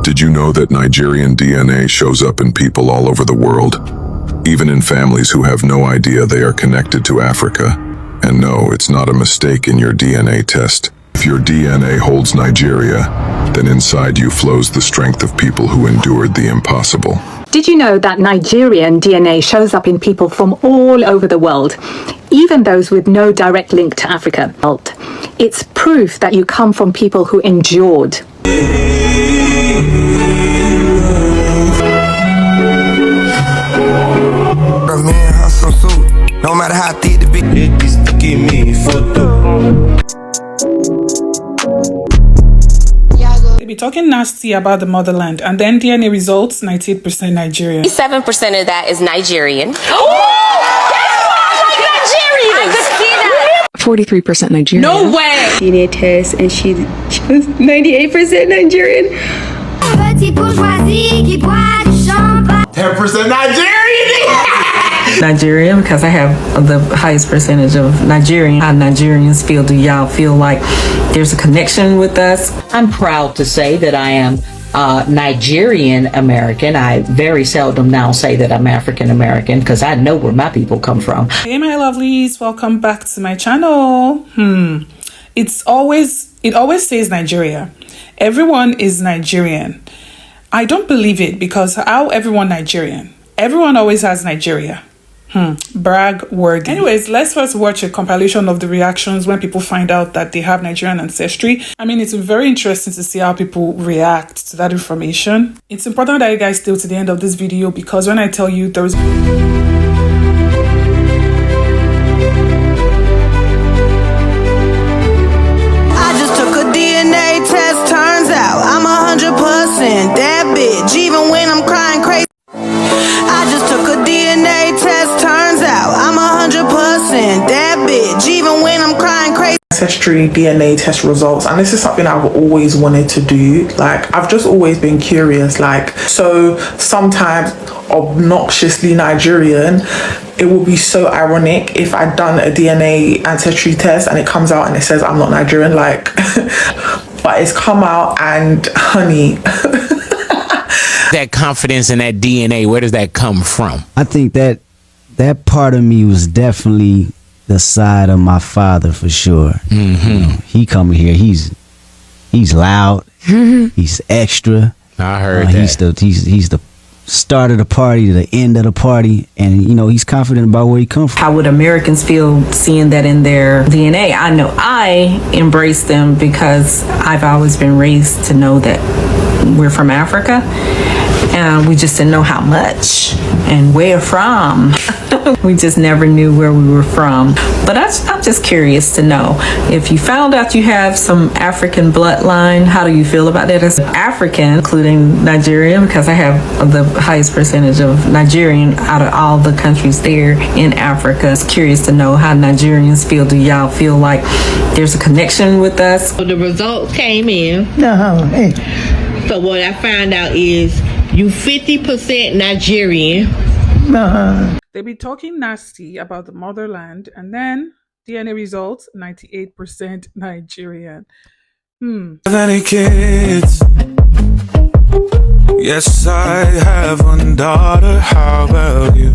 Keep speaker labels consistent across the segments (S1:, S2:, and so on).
S1: Did you know that Nigerian DNA shows up in people all over the world? Even in families who have no idea they are connected to Africa. And no, it's not a mistake in your DNA test. If your DNA holds Nigeria, then inside you flows the strength of people who endured the impossible.
S2: Did you know that Nigerian DNA shows up in people from all over the world, even those with no direct link to Africa? It's proof that you come from people who endured.
S3: No matter how thick the bitch give me photo.
S4: They be talking nasty about the motherland, and then DNA results 98% Nigerian.
S5: 7% of that is Nigerian.
S6: Oh, that's Nigerian. I could see that.
S7: 43% Nigerian.
S6: No way.
S8: DNA test, and she was 98% Nigerian.
S3: 10% Nigerian.
S9: Nigerian, because I have the highest percentage of Nigerian. How Nigerians feel? Do y'all feel like there's a connection with us?
S10: I'm proud to say that I am Nigerian American. I very seldom now say that I'm African American because I know where my people come from.
S4: Hey my lovelies, welcome back to my channel. It always says Nigeria. Everyone is Nigerian. I don't believe it, because how everyone Nigerian? Everyone always has Nigeria. Brag word. Anyways, let's first watch a compilation of the reactions when people find out that they have Nigerian ancestry. I mean, it's very interesting to see how people react to that information. It's important that you guys stay to the end of this video, because when I tell you there's...
S3: I just took a DNA test, turns out I'm 100% that bitch, even when I'm crying crazy. I just took a DNA test, turns out I'm 100% that bitch, even when I'm crying crazy.
S11: Ancestry DNA test results, and this is something I've always wanted to do. Like, I've just always been curious. Like, so sometimes obnoxiously Nigerian, it would be so ironic if I'd done a DNA ancestry test and it comes out and it says I'm not Nigerian, like but it's come out, and honey,
S12: that confidence in that DNA, where does that come from?
S13: I think that part of me was definitely the side of my father, for sure. You know, he coming here, he's loud, he's extra.
S12: I heard that.
S13: He's the start of the party to the end of the party, and you know, he's confident about where he comes from.
S9: How would Americans feel seeing that in their DNA? I know I embrace them because I've always been raised to know that we're from Africa, and we just didn't know how much and where from. We just never knew where we were from. But I'm just curious to know, if you found out you have some African bloodline, how do you feel about that as African, including Nigerian, because I have the highest percentage of Nigerian out of all the countries there in Africa. It's curious to know how Nigerians feel. Do y'all feel like there's a connection with us?
S6: So the results came in. So what I found out is you 50% Nigerian.
S4: They be talking nasty about the motherland, and then DNA results 98% Nigerian.
S14: Any kids? Yes, I have one daughter. How about you?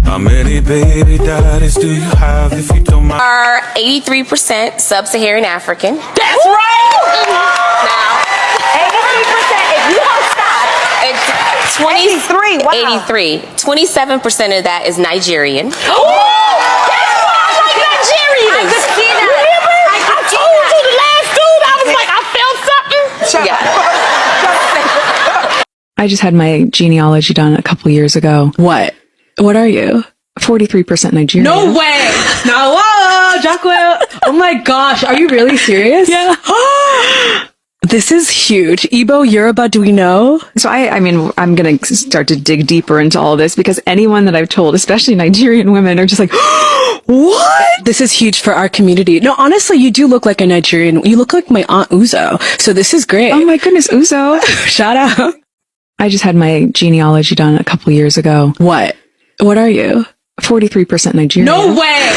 S14: How many baby daddies do you have, if you don't mind?
S5: Are 83% sub-Saharan African.
S6: That's right!
S5: Now,
S6: 83%. If you don't stop,
S5: it's
S6: 83. Wow.
S5: 83. 27% of that is Nigerian.
S6: Oh, that's why I like Nigerians. I could see that. I told you the last dude, I was like, I felt something.
S5: Yeah.
S7: I just had my genealogy done a couple years ago. What are you? 43% Nigerian.
S6: No way.
S8: No, whoa, Jacqueline. Oh my gosh, are you really serious?
S7: Yeah.
S8: This is huge. Igbo, Yoruba, do we know?
S7: So I mean, I'm going to start to dig deeper into all of this, because anyone that I've told, especially Nigerian women, are just like,
S8: what? This is huge for our community. No, honestly, you do look like a Nigerian. You look like my Aunt Uzo. So this is great.
S7: Oh my goodness, Uzo.
S8: Shout out.
S7: I just had my genealogy done a couple years ago.
S8: What
S7: are you? 43% Nigerian.
S6: No way.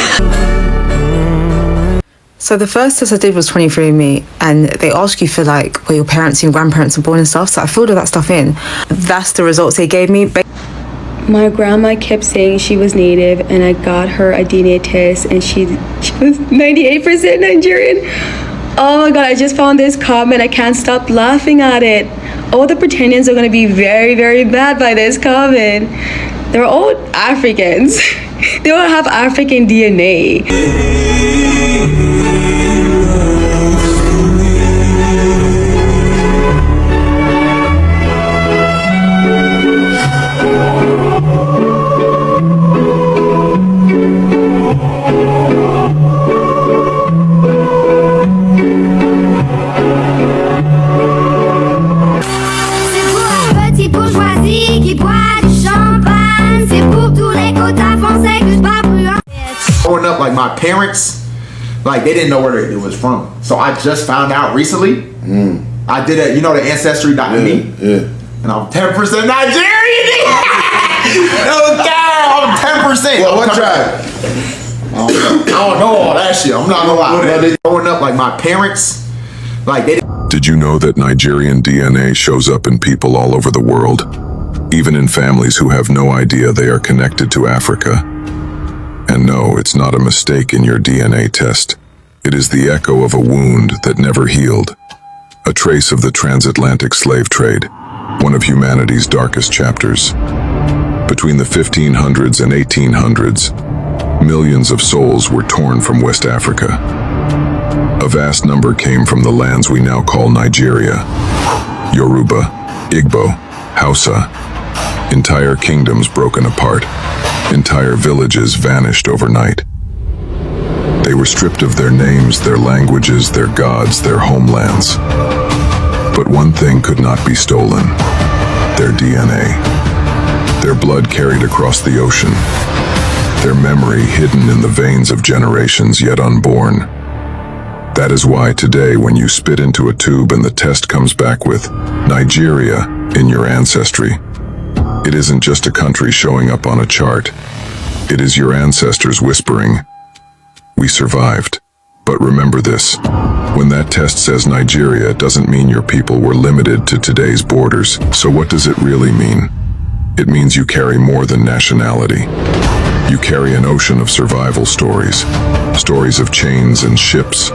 S15: So the first test I did was 23andMe, and they ask you for like where your parents and grandparents are born and stuff. So I filled all that stuff in. That's the results they gave me.
S16: My grandma kept saying she was Native, and I got her a DNA test, and she was 98% Nigerian. Oh my God, I just found this comment. I can't stop laughing at it. All the pretenders are going to be very, very bad by this comment. They're all Africans. They all have African DNA.
S17: Growing up, like my parents, like they didn't know where it was from. So I just found out recently. I did a, you know, the Ancestry.me, and I'm 10% Nigerian. No doubt, I'm 10%.
S18: Well, what tribe?
S17: I don't know all that shit. I'm not gonna lie. Growing up, like my parents, like they.
S1: Did you know that Nigerian DNA shows up in people all over the world, even in families who have no idea they are connected to Africa? And no, it's not a mistake in your DNA test. It is the echo of a wound that never healed, a trace of the transatlantic slave trade, one of humanity's darkest chapters. Between the 1500s and 1800s, millions of souls were torn from West Africa. A vast number came from the lands we now call Nigeria, Yoruba, Igbo, Hausa. Entire kingdoms broken apart. Entire villages vanished overnight. They were stripped of their names, their languages, their gods, their homelands. But one thing could not be stolen: their DNA. Their blood carried across the ocean. Their memory hidden in the veins of generations yet unborn. That is why today, when you spit into a tube and the test comes back with Nigeria in your ancestry, it isn't just a country showing up on a chart. It is your ancestors whispering, "We survived." But remember this, when that test says Nigeria, it doesn't mean your people were limited to today's borders. So what does it really mean? It means you carry more than nationality. You carry an ocean of survival stories. Stories of chains and ships,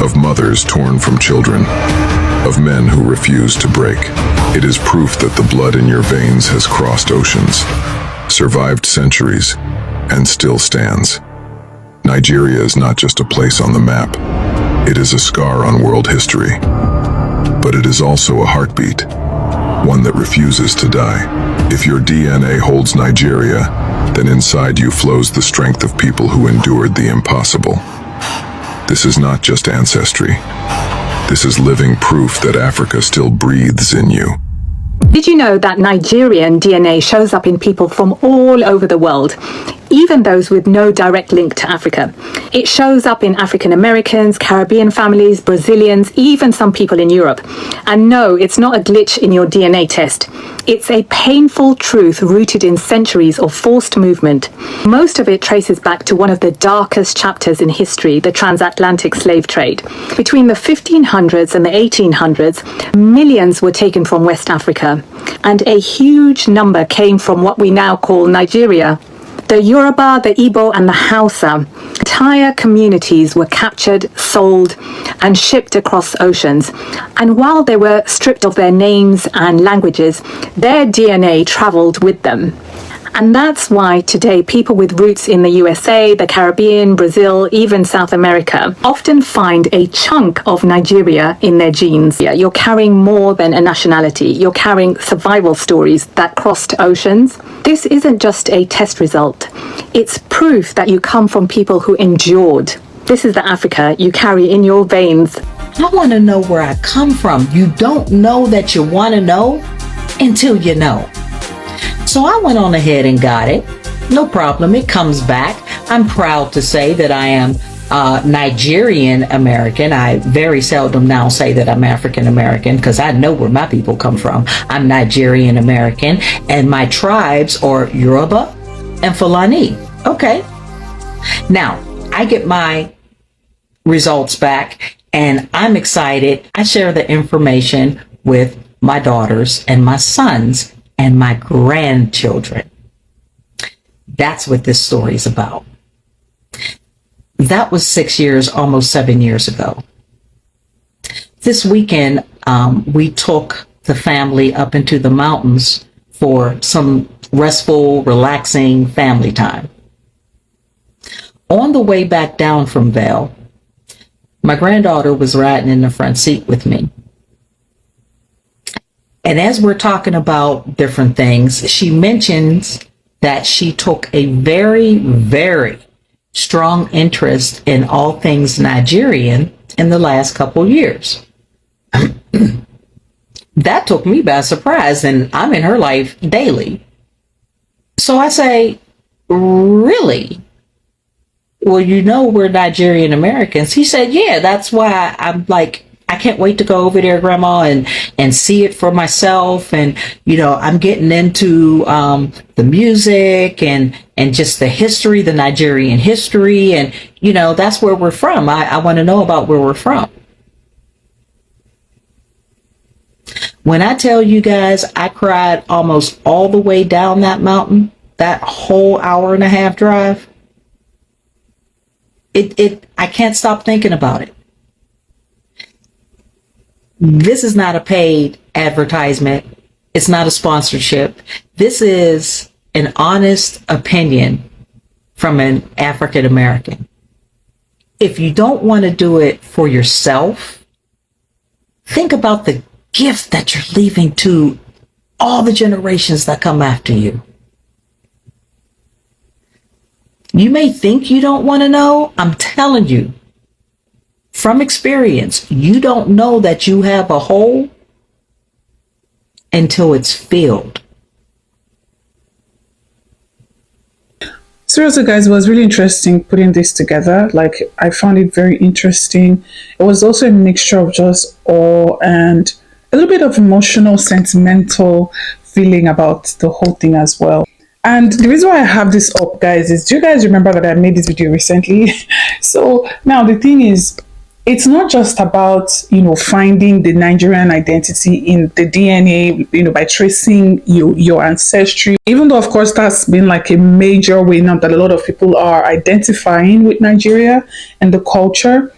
S1: of mothers torn from children, of men who refuse to break. It is proof that the blood in your veins has crossed oceans, survived centuries, and still stands. Nigeria is not just a place on the map. It is a scar on world history. But it is also a heartbeat, one that refuses to die. If your DNA holds Nigeria, then inside you flows the strength of people who endured the impossible. This is not just ancestry. This is living proof that Africa still breathes in you.
S2: Did you know that Nigerian DNA shows up in people from all over the world, even those with no direct link to Africa? It shows up in African Americans, Caribbean families, Brazilians, even some people in Europe. And no, it's not a glitch in your DNA test. It's a painful truth rooted in centuries of forced movement. Most of it traces back to one of the darkest chapters in history, the transatlantic slave trade. Between the 1500s and the 1800s, millions were taken from West Africa, and a huge number came from what we now call Nigeria. The Yoruba, the Igbo, and the Hausa, entire communities were captured, sold, and shipped across oceans. And while they were stripped of their names and languages, their DNA traveled with them. And that's why today people with roots in the USA, the Caribbean, Brazil, even South America often find a chunk of Nigeria in their genes. You're carrying more than a nationality. You're carrying survival stories that crossed oceans. This isn't just a test result. It's proof that you come from people who endured. This is the Africa you carry in your veins.
S10: I want to know where I come from. You don't know that you want to know until you know. So I went on ahead and got it. No problem. It comes back. I'm proud to say that I am Nigerian American. I very seldom now say that I'm African American because I know where my people come from. I'm Nigerian American, and my tribes are Yoruba and Fulani. Okay. Now, I get my results back, and I'm excited. I share the information with my daughters and my sons and my grandchildren. That's what this story is about. That was 6 years, almost 7 years ago. This weekend, we took the family up into the mountains for some restful, relaxing family time. On the way back down from Vail, my granddaughter was riding in the front seat with me. And as we're talking about different things, she mentions that she took a very, very strong interest in all things Nigerian in the last couple years. That took me by surprise, and I'm in her life daily. So I say, really? Well, you know we're Nigerian Americans. He said, yeah, that's why I'm like, I can't wait to go over there, Grandma, and see it for myself. And, you know, I'm getting into the music and just the history, the Nigerian history. And, you know, that's where we're from. I want to know about where we're from. When I tell you guys, I cried almost all the way down that mountain, that whole hour-and-a-half drive. I can't stop thinking about it. This is not a paid advertisement. It's not a sponsorship. This is an honest opinion from an African American. If you don't want to do it for yourself, think about the gift that you're leaving to all the generations that come after you. You may think you don't want to know. I'm telling you, from experience, you don't know that you have a hole until it's filled.
S4: Seriously, guys, it was really interesting putting this together. Like, I found it very interesting. It was also a mixture of just awe and a little bit of emotional, sentimental feeling about the whole thing as well. And the reason why I have this up, guys, is do you guys remember that I made this video recently? So now the thing is, it's not just about, you know, finding the Nigerian identity in the DNA, you know, by tracing your ancestry. Even though, of course, that's been like a major way now that a lot of people are identifying with Nigeria and the culture.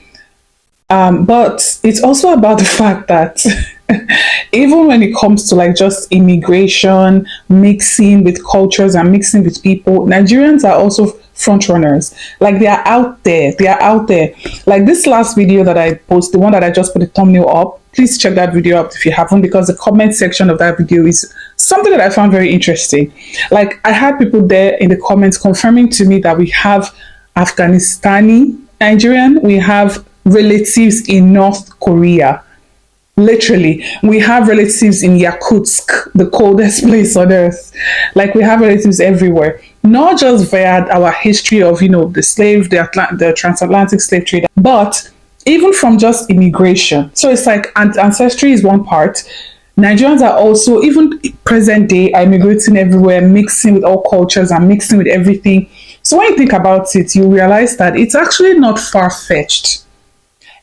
S4: But it's also about the fact that even when it comes to like just immigration, mixing with cultures and mixing with people, Nigerians are also front runners. Like, they are out there. Like this last video that I posted, the one that I just put the thumbnail up, please check that video out if you haven't, because the comment section of that video is something that I found very interesting. Like, I had people there in the comments confirming to me that we have Afghanistani Nigerian, we have relatives in North Korea. Literally, we have relatives in Yakutsk, the coldest place on earth. Like, we have relatives everywhere, not just via our history of, you know, the transatlantic slave trade, but even from just immigration. So it's like ancestry is one part. Nigerians are also, even present day, are immigrating everywhere, mixing with all cultures and mixing with everything. So when you think about it, you realize that it's actually not far-fetched.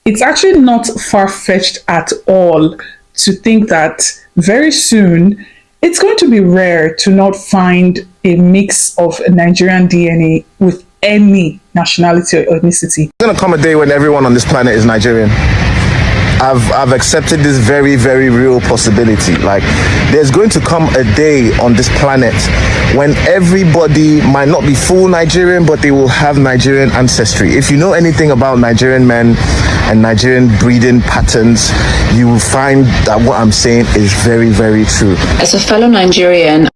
S4: It's actually not far-fetched at all to think that very soon it's going to be rare to not find a mix of Nigerian DNA with any nationality or ethnicity.
S18: There's going to come a day when everyone on this planet is Nigerian. I've accepted this very, very real possibility. Like, there's going to come a day on this planet when everybody might not be full Nigerian, but they will have Nigerian ancestry. If you know anything about Nigerian men and Nigerian breeding patterns, you will find that what I'm saying is very, very true.
S19: As a fellow Nigerian,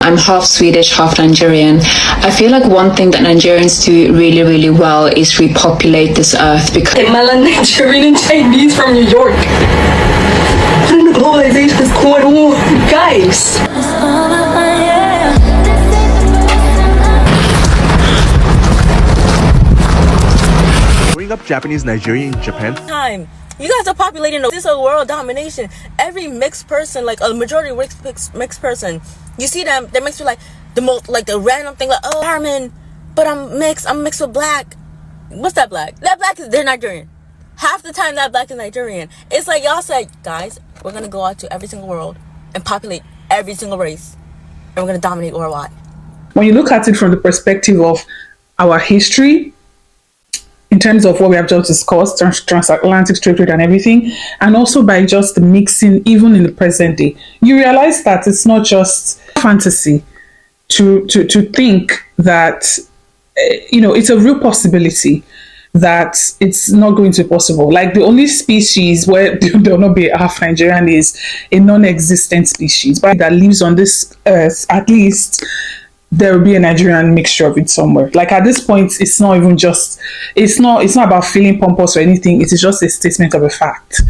S19: I'm half Swedish, half Nigerian. I feel like one thing that Nigerians do really, really well is repopulate this earth because
S20: the Malay Nigerian and Chinese from New York. What in the globalization is going on, guys?
S21: Growing up Japanese Nigerian in Japan.
S20: Time. You guys are populating this is a world domination. Every mixed person, like a majority mixed person, you see them, they're mixed with like the most, like the random thing, like, oh, Armin, but I'm mixed with black. what's that black? That black is, they're Nigerian. Half the time that black is Nigerian. It's like y'all said, guys, we're gonna go out to every single world and populate every single race, and we're gonna dominate worldwide.
S4: When you look at it from the perspective of our history, in terms of what we have just discussed, transatlantic trade and everything, and also by just mixing even in the present day, you realize that it's not just fantasy to think that, it's a real possibility that it's not going to be possible. Like the only species where there will not be half Nigerian is a non-existent species, but that lives on this earth, at least there will be a Nigerian mixture of it somewhere. Like at this point, it's not even just, it's not about feeling pompous or anything. It is just a statement of a fact.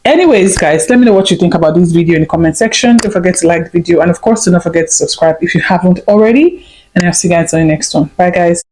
S4: Anyways, guys, let me know what you think about this video in the comment section. Don't forget to like the video, and of course, do not forget to subscribe if you haven't already. And I'll see you guys on the next one. Bye, guys.